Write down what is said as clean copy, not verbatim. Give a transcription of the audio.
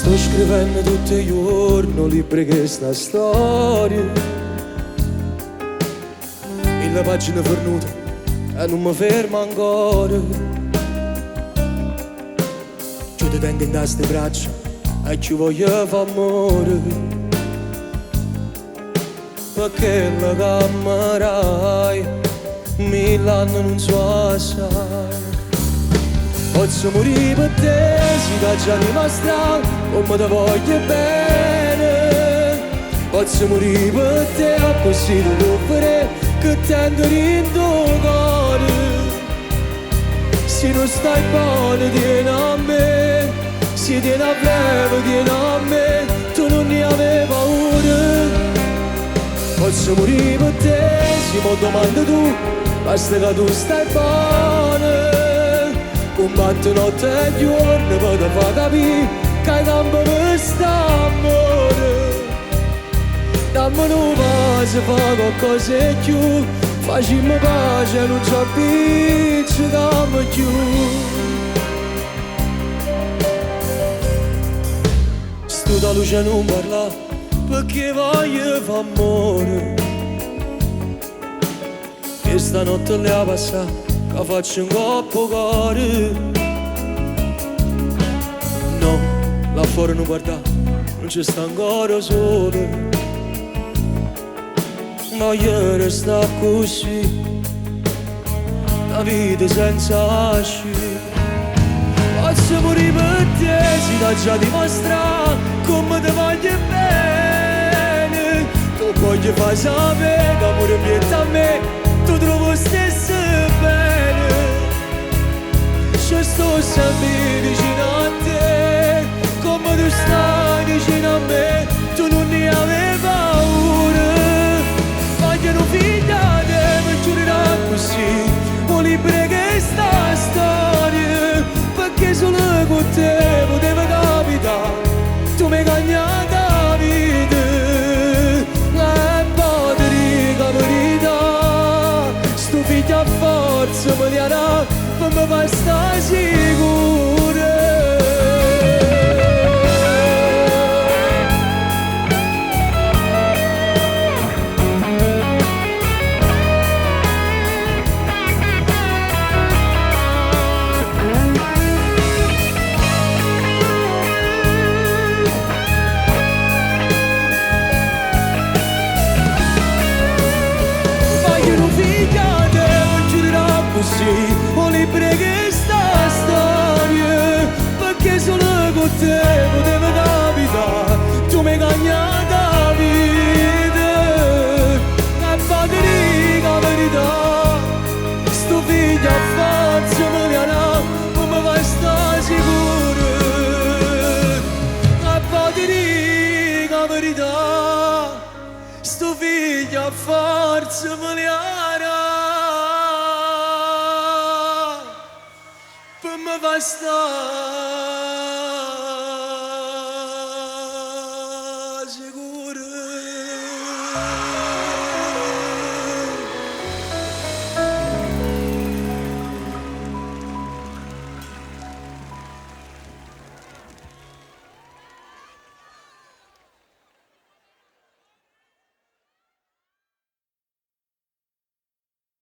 Sto scrivendo tutti i giorni libri che sta storia e la pagina fornuta e non mi fermo ancora. Ci ti tengo in queste braccia e ci voglio fare amore, perché la cammerai 1000 anni non so assai. Posso morire per te, si dà già dimostrato come ti voglio bene. Posso morire per te, così ti devo fare che tengo in tuo cuore. Se non stai buono tieni a me, se tieni a breve tieni a me, tu non ne avevi paura. Posso morire per te, se mi domandi tu, basta che tu stai buono. Combatto notte e giorno per te far capire che hai campo per st'amore. Dammi un passo, fa qualcosa di più, facciamo pace, non c'ho più, più. Sto da luce non parla, perché voglio fare amore. E stanotte le ha passato che faccio un coppo cuore. No, là fuori non guarda, non ci sta ancora sole. Voglio restare così, la vita senza asci. Posso morire per te, si dà già dimostrato come ti voglio bene. Tu voglio far sapere che amore pietta a me, tu trovo stesso bene. Ci sto sempre vicino a te, come tu stai vicino a me, tu non ne avevi paura. Voglio un figlio a te, mi giurerà così, o libera che sta storia, perché solo con te poteva capitare, tu mi hai cagnato la vita. E poi ti dico la verità, sto figlio a forza me li darà, ma mi fa stare sicura. Voglio un figlio a te, mi giurerà così, o libera che sta storia, perché solo con te poteva capitare, tu mi hai cagnato la vita. E poi ti dico la verità, sto figlio a forza me li darà, ma mi fa stare sicuro. E poi ti dico la verità, sto figlio a forza me li darà, per me va stare